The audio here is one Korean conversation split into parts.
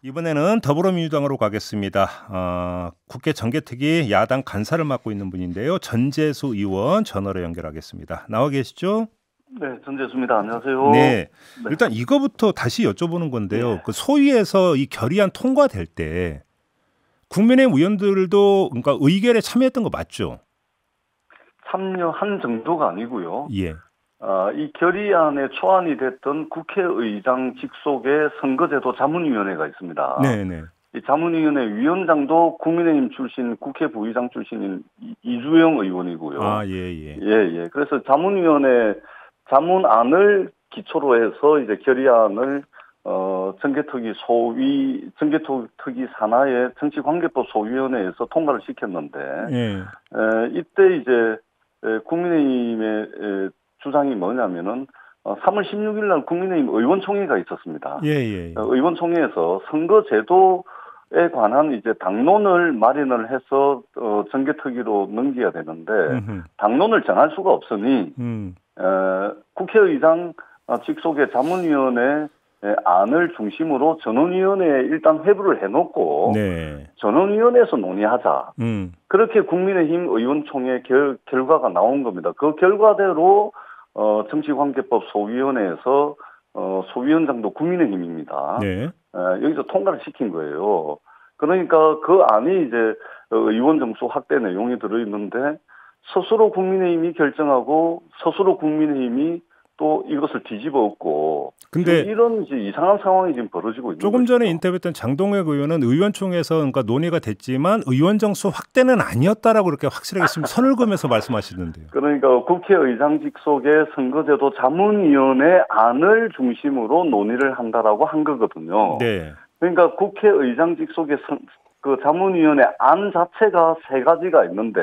이번에는 더불어민주당으로 가겠습니다. 국회 정개특위 야당 간사를 맡고 있는 분인데요. 전재수 의원 전화로 연결하겠습니다. 나와 계시죠? 네, 전재수입니다. 안녕하세요. 네. 네. 일단 이거부터 다시 여쭤보는 건데요. 네. 그 소위에서 이 결의안 통과될 때 국민의힘 의원들도 그러니까 의결에 참여했던 거 맞죠? 참여한 정도가 아니고요. 예. 이 결의안에 초안이 됐던 국회의장 직속의 선거제도 자문위원회가 있습니다. 네네. 이 자문위원회 위원장도 국민의힘 출신 국회 부의장 출신인 이주영 의원이고요. 예. 그래서 자문위원회 자문안을 기초로 해서 이제 결의안을 정개특위 산하의 정치관계법 소위원회에서 통과를 시켰는데, 이때 이제 국민의힘의 주장이 뭐냐면은 3월 16일 날 국민의힘 의원총회가 있었습니다. 의원총회에서 선거제도에 관한 이제 당론을 마련을 해서 정개특위로 넘겨야 되는데 당론을 정할 수가 없으니 국회의장 직속의 자문위원회 안을 중심으로 전원위원회에 일단 회부를 해놓고 전원위원회에서 논의하자. 그렇게 국민의힘 의원총회 결과가 나온 겁니다. 그 결과대로 정치관계법 소위원회에서 소위원장도 국민의힘입니다. 여기서 통과를 시킨 거예요. 그러니까 그 안이 이제 의원 정수 확대 내용이 들어있는데 스스로 국민의힘이 결정하고 스스로 국민의힘이 또 이것을 뒤집어 엎고 근데 이런 이제 이상한 상황이 지금 벌어지고 있는 조금 전에 인터뷰했던 장동혁 의원은 의원총회에서 그러니까 논의가 됐지만 의원 정수 확대는 아니었다라고 그렇게 확실하게 선을 그으면서 말씀하시는데요. 그러니까 국회의장 직속의 선거제도 자문위원회 안을 중심으로 논의를 한다라고 한 거거든요. 그러니까 국회의장 직속의 그 자문위원회 안 자체가 3가지가 있는데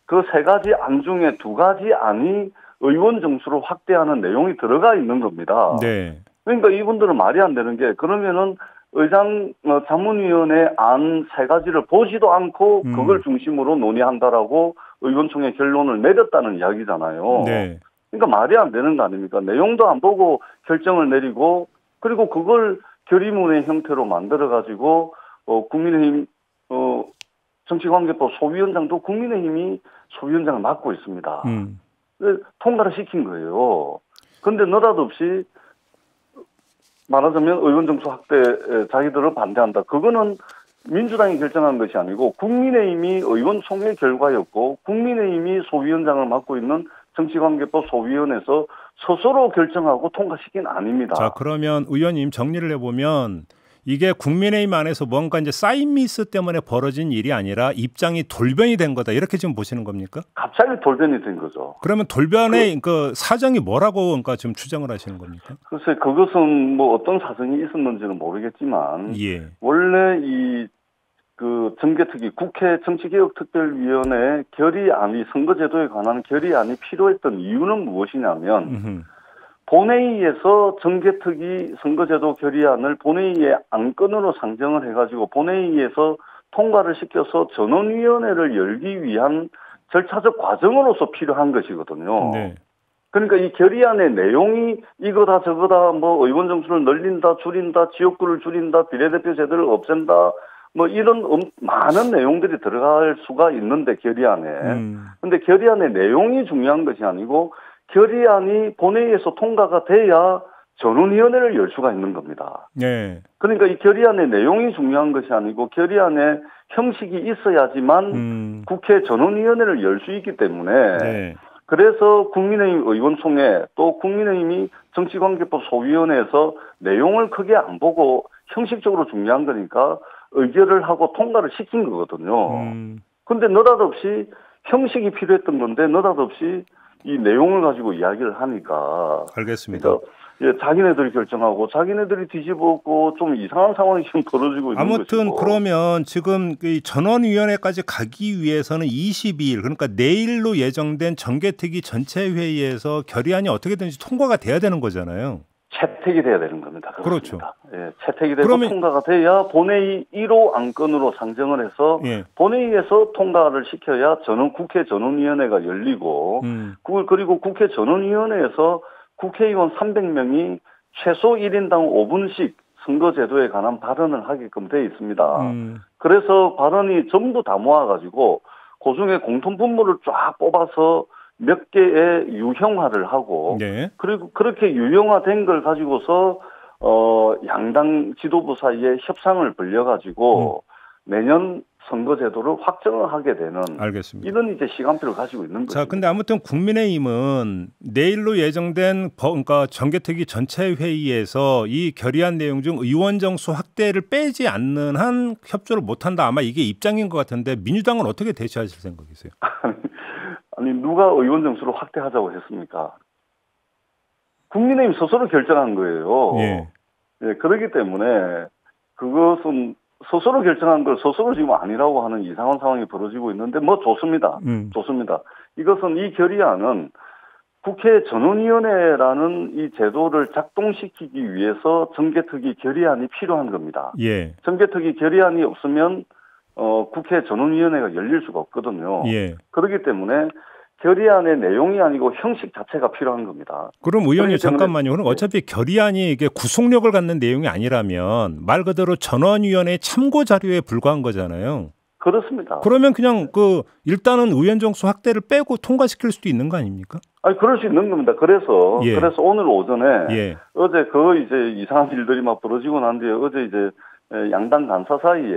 그 3가지 안 중에 2가지 안이 의원 정수를 확대하는 내용이 들어가 있는 겁니다. 그러니까 이분들은 말이 안 되는 게 그러면은 자문위원회 안 3가지를 보지도 않고 그걸 중심으로 논의한다라고 의원총회 결론을 내렸다는 이야기잖아요. 그러니까 말이 안 되는 거 아닙니까? 내용도 안 보고 결정을 내리고 그리고 그걸 결의문의 형태로 만들어가지고 국민의힘 정치관계법 소위원장도 국민의힘이 소위원장을 맡고 있습니다. 통과를 시킨 거예요. 그런데 느닷없이 말하자면 의원 정수 확대 자기들을 반대한다. 그거는 민주당이 결정한 것이 아니고 국민의힘이 의원총회 결과였고 국민의힘이 소위원장을 맡고 있는 정치관계법 소위원회에서 스스로 결정하고 통과시킨 아닙니다. 자, 그러면 의원님 정리를 해보면 이게 국민의힘 안에서 뭔가 이제 사인 미스 때문에 벌어진 일이 아니라 입장이 돌변이 된 거다. 이렇게 지금 보시는 겁니까? 갑자기 돌변이 된 거죠. 그러면 돌변의 그 사정이 뭐라고 그러니까 지금 추정을 하시는 겁니까? 글쎄, 그것은 뭐 어떤 사정이 있었는지는 모르겠지만 원래 그 정개특위 국회 정치개혁특별위원회 결의안이 선거제도에 관한 결의안이 필요했던 이유는 무엇이냐면 본회의에서 정개특위 선거제도 결의안을 본회의의 안건으로 상정을 해가지고 본회의에서 통과를 시켜서 전원위원회를 열기 위한 절차적 과정으로서 필요한 것이거든요. 그러니까 이 결의안의 내용이 이거다 저거다 뭐 의원 정수를 늘린다 줄인다 지역구를 줄인다 비례대표 제도를 없앤다 뭐 이런 많은 내용들이 들어갈 수가 있는데 결의안에. 근데 결의안의 내용이 중요한 것이 아니고 결의안이 본회의에서 통과가 돼야 전원위원회를 열 수가 있는 겁니다. 그러니까 이 결의안의 내용이 중요한 것이 아니고 결의안의 형식이 있어야지만 국회 전원위원회를 열 수 있기 때문에 그래서 국민의힘 의원총회 또 국민의힘이 정치관계법 소위원회에서 내용을 크게 안 보고 형식적으로 중요한 거니까 의결을 하고 통과를 시킨 거거든요. 근데 느닷없이 형식이 필요했던 건데 느닷없이 이 내용을 가지고 이야기를 하니까. 알겠습니다. 그러니까 자기네들이 결정하고 자기네들이 뒤집어엎고 좀 이상한 상황이 지금 벌어지고 있는 것이고. 아무튼 그러면 지금 이 전원위원회까지 가기 위해서는 22일 그러니까 내일로 예정된 정개특위 전체 회의에서 결의안이 어떻게든지 통과가 돼야 되는 거잖아요. 채택이 돼야 되는 겁니다. 그렇습니다. 채택이 되고 통과가 돼야 본회의 1호 안건으로 상정을 해서 본회의에서 통과를 시켜야 국회 전원위원회가 열리고 그리고 국회 전원위원회에서 국회의원 300명이 최소 1인당 5분씩 선거제도에 관한 발언을 하게끔 되어 있습니다. 그래서 발언이 전부 다 모아가지고 그중에 공통분모를 쫙 뽑아서 몇 개의 유형화를 하고 네. 그리고 그렇게 유형화된 걸 가지고서 양당 지도부 사이에 협상을 벌려가지고 내년 선거제도를 확정을 하게 되는 알겠습니다. 이런 이제 시간표를 가지고 있는 거죠. 자, 근데 아무튼 국민의힘은 내일로 예정된 그러니까 정개특위 전체 회의에서 이 결의안 내용 중 의원 정수 확대를 빼지 않는 한 협조를 못한다. 아마 이게 입장인 것 같은데 민주당은 어떻게 대처하실 생각이세요? 아니 누가 의원 정수를 확대하자고 했습니까? 국민의힘 스스로 결정한 거예요. 예. 예, 그렇기 때문에 그것은 스스로 결정한 걸 스스로 지금 아니라고 하는 이상한 상황이 벌어지고 있는데 뭐 좋습니다. 좋습니다. 이것은 이 결의안은 국회 전원위원회라는 이 제도를 작동시키기 위해서 정개특위 결의안이 필요한 겁니다. 예. 정개특위 결의안이 없으면 국회 전원위원회가 열릴 수가 없거든요. 예. 그렇기 때문에 결의안의 내용이 아니고 형식 자체가 필요한 겁니다. 그럼 의원님 잠깐만요. 그럼 어차피 결의안이 이게 구속력을 갖는 내용이 아니라면 말 그대로 전원위원회 참고 자료에 불과한 거잖아요. 그렇습니다. 그러면 그냥 일단은 의원 정수 확대를 빼고 통과시킬 수도 있는 거 아닙니까? 아니 그럴 수 있는 겁니다. 그래서 오늘 오전에 어제 이제 이상한 일들이 막 벌어지고 난 뒤에 어제 이제 양당 간사 사이에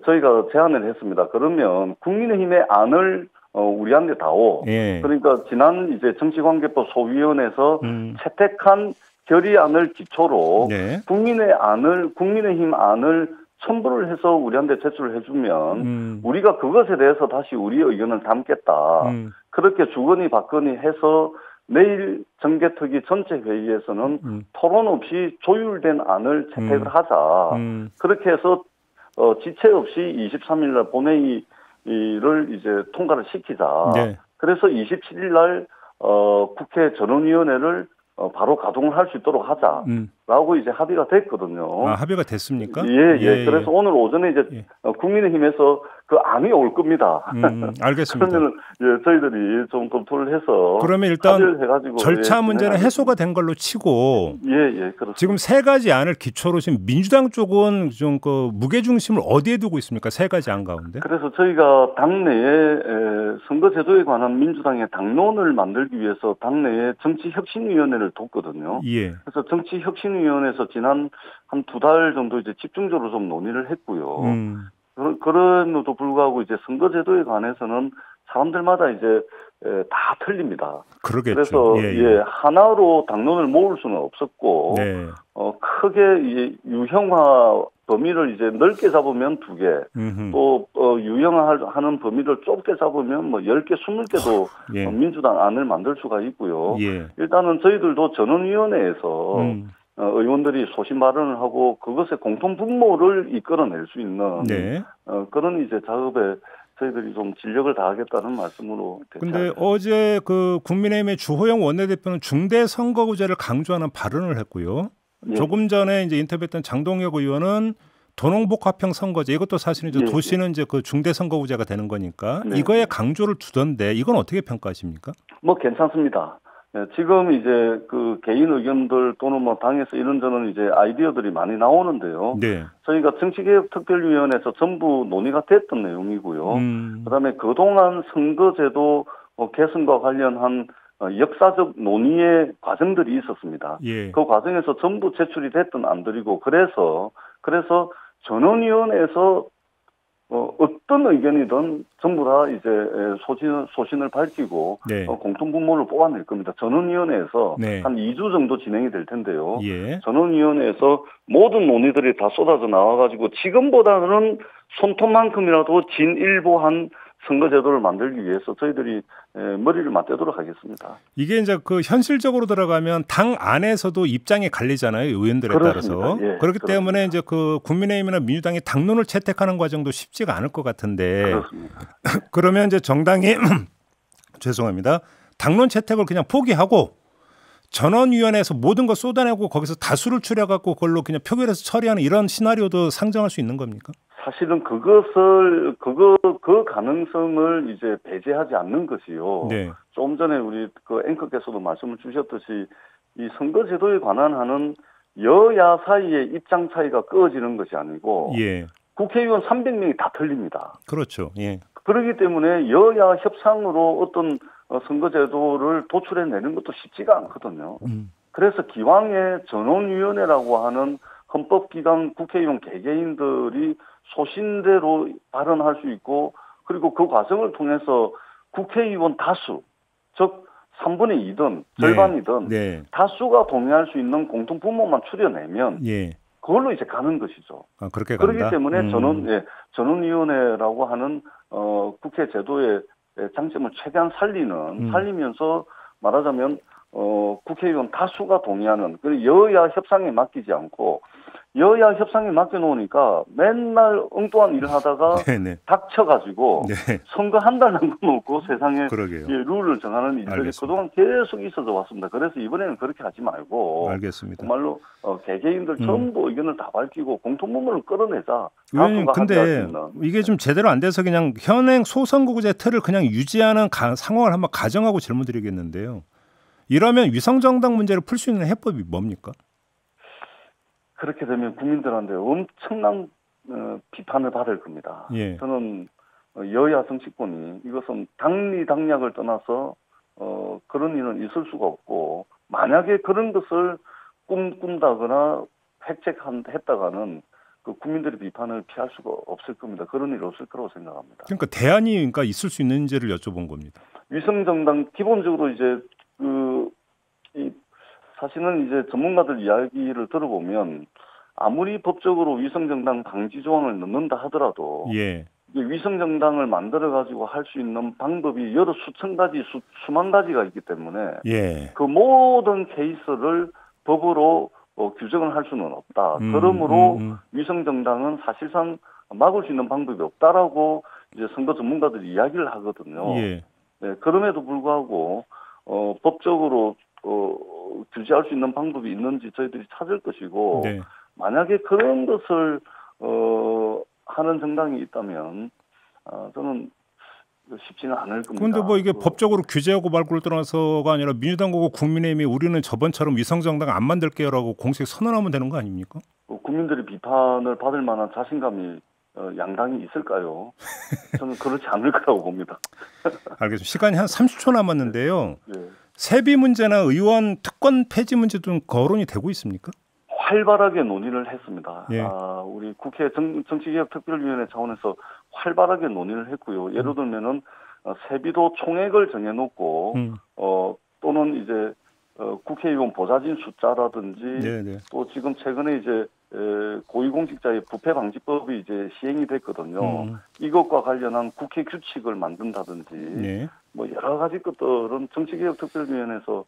저희가 제안을 했습니다. 그러면 국민의힘의 안을 우리한테 다오. 그러니까 지난 이제 정치관계법 소위원회에서 채택한 결의안을 기초로 국민의힘 안을 첨부를 해서 우리한테 제출을 해주면 우리가 그것에 대해서 다시 우리의 의견을 담겠다. 그렇게 주거니 받거니 해서 내일 정개특위 전체 회의에서는 토론 없이 조율된 안을 채택을 하자. 그렇게 해서 지체 없이 23일 날 본회의를 이제 통과를 시키자. 네. 그래서 27일 날 국회 전원위원회를 바로 가동을 할 수 있도록 하자라고 이제 합의가 됐거든요. 아, 합의가 됐습니까? 예. 그래서 오늘 오전에 이제 국민의힘에서 그 안이 올 겁니다. 알겠습니다. 그러면 저희들이 좀 검토를 해서 그러면 일단 해가지고 절차 문제는 해소가 된 걸로 치고 그렇습니다. 지금 세 가지 안을 기초로 지금 민주당 쪽은 좀 그 무게 중심을 어디에 두고 있습니까? 세 가지 안 가운데? 그래서 저희가 당내에 선거제도에 관한 민주당의 당론을 만들기 위해서 당내에 정치혁신위원회를 뒀거든요. 그래서 정치혁신위원회에서 지난 한 2달 정도 이제 집중적으로 좀 논의를 했고요. 그럼에도 불구하고 이제 선거제도에 관해서는 사람들마다 이제 다 틀립니다. 그러겠죠. 그래서 하나로 당론을 모을 수는 없었고 크게 이제 유형화 범위를 이제 넓게 잡으면 2개, 또 유형화하는 범위를 좁게 잡으면 뭐 10개, 20개도 민주당 안을 만들 수가 있고요. 일단은 저희들도 전원위원회에서 의원들이 소신 발언을 하고 그것의 공통 분모를 이끌어낼 수 있는 그런 이제 작업에 저희들이 좀 진력을 다하겠다는 말씀으로. 그런데 어제 그 국민의힘의 주호영 원내대표는 중대 선거구제를 강조하는 발언을 했고요. 조금 전에 이제 인터뷰했던 장동혁 의원은 도농복합형 선거제, 이것도 사실은 이제 도시는 이제 그 중대 선거구제가 되는 거니까 이거에 강조를 두던데 이건 어떻게 평가하십니까? 뭐 괜찮습니다. 지금 이제 그 개인 의견들 또는 뭐 당에서 이런저런 이제 아이디어들이 많이 나오는데요. 저희가 정치개혁특별위원회에서 전부 논의가 됐던 내용이고요. 그다음에 그동안 선거제도 개선과 관련한 역사적 논의의 과정들이 있었습니다. 그 과정에서 전부 제출이 됐던 안들이고 그래서 전원위원회에서 어떤 의견이든 전부 다 이제 소신을 밝히고 공통분모를 뽑아낼 겁니다. 전원위원회에서 한 2주 정도 진행이 될 텐데요. 전원위원회에서 모든 논의들이 다 쏟아져 나와가지고 지금보다는 손톱만큼이라도 진일보한 선거제도를 만들기 위해서 저희들이 머리를 맞대도록 하겠습니다. 이게 이제 그 현실적으로 들어가면 당 안에서도 입장이 갈리잖아요, 의원들에 따라서. 그렇기 때문에 이제 그 국민의힘이나 민주당이 당론을 채택하는 과정도 쉽지가 않을 것 같은데. 그렇습니다. 그러면 이제 정당이 죄송합니다. 당론 채택을 그냥 포기하고 전원위원회에서 모든 걸 쏟아내고 거기서 다수를 추려갖고 그걸로 그냥 표결해서 처리하는 이런 시나리오도 상정할 수 있는 겁니까? 사실은 그 가능성을 이제 배제하지 않는 것이요. 좀 전에 우리 그 앵커께서도 말씀을 주셨듯이 이 선거제도에 관한 하는 여야 사이의 입장 차이가 꺼지는 것이 아니고 예. 국회의원 300명이 다 틀립니다. 그렇죠. 예. 그렇기 때문에 여야 협상으로 어떤 선거제도를 도출해내는 것도 쉽지가 않거든요. 그래서 기왕에 전원위원회라고 하는 헌법기관 국회의원 개개인들이 소신대로 발언할 수 있고 그리고 그 과정을 통해서 국회의원 다수, 즉 3분의 2든 절반이든 네. 다수가 동의할 수 있는 공통분모만 추려내면 예. 그걸로 이제 가는 것이죠. 아, 그렇게 간다? 그렇기 때문에 전원위원회라고 하는 국회 제도의 장점을 최대한 살리면서 말하자면 국회의원 다수가 동의하는 그리고 여야 협상에 맡기지 않고 여야 협상에 맡겨놓으니까 맨날 엉뚱한 일을 하다가 닥쳐가지고 선거 한 달 남겨놓고 세상에 룰을 정하는 일들이 그동안 계속 있어져 왔습니다. 그래서 이번에는 그렇게 하지 말고 정말로 개개인들 전부 의견을 다 밝히고 공통분모를 끌어내자. 의원님 근데 이게 좀 제대로 안 돼서 그냥 현행 소선거구제 틀을 그냥 유지하는 상황을 한번 가정하고 질문드리겠는데요. 이러면 위성정당 문제를 풀 수 있는 해법이 뭡니까? 그렇게 되면 국민들한테 엄청난 비판을 받을 겁니다. 예. 저는 여야 정치권이 이것은 당리당략을 떠나서 그런 일은 있을 수가 없고 만약에 그런 것을 꿈꾼다거나 획책했다가는 그 국민들의 비판을 피할 수가 없을 겁니다. 그런 일이 없을 거라고 생각합니다. 그러니까 대안이 그러니까 있을 수 있는지를 여쭤본 겁니다. 위성정당 기본적으로 이제 사실은 이제 전문가들 이야기를 들어보면 아무리 법적으로 위성정당 방지 조항을 넣는다 하더라도 위성정당을 만들어가지고 할 수 있는 방법이 여러 수천 가지, 수만 가지가 있기 때문에 그 모든 케이스를 법으로 규정을 할 수는 없다. 그러므로 위성정당은 사실상 막을 수 있는 방법이 없다라고 이제 선거 전문가들이 이야기를 하거든요. 네, 그럼에도 불구하고 법적으로 규제할 수 있는 방법이 있는지 저희들이 찾을 것이고 만약에 그런 것을 하는 정당이 있다면 저는 쉽지는 않을 겁니다. 그런데 뭐 이게 법적으로 규제하고 말고를 떠나서가 아니라 민주당하고 국민의힘이 우리는 저번처럼 위성정당 안 만들게요라고 공식 선언하면 되는 거 아닙니까? 국민들의 비판을 받을 만한 자신감이 양당이 있을까요? 저는 그렇지 않을 거라고 봅니다. 알겠습니다. 시간이 한 30초 남았는데요. 세비 문제나 의원 특권 폐지 문제도 거론이 되고 있습니까? 활발하게 논의를 했습니다. 우리 국회 정치개혁특별위원회 차원에서 활발하게 논의를 했고요. 예를 들면은 세비도 총액을 정해놓고 또는 이제 국회의원 보좌진 숫자라든지 또 지금 최근에 이제 고위공직자의 부패방지법이 이제 시행이 됐거든요. 이것과 관련한 국회 규칙을 만든다든지 뭐 여러 가지 것들은 정치개혁특별위원회에서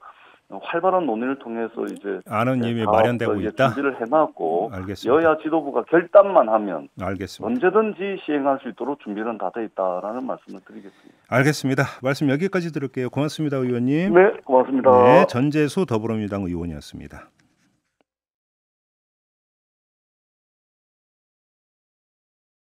활발한 논의를 통해서 이제 아는 이미 마련되고 있다. 준비를 해놨고 알겠습니다. 여야 지도부가 결단만 하면 알겠습니다. 언제든지 시행할 수 있도록 준비는 다 돼 있다라는 말씀을 드리겠습니다. 알겠습니다. 말씀 여기까지 들을게요. 고맙습니다, 의원님. 네, 고맙습니다. 네, 전재수 더불어민주당 의원이었습니다.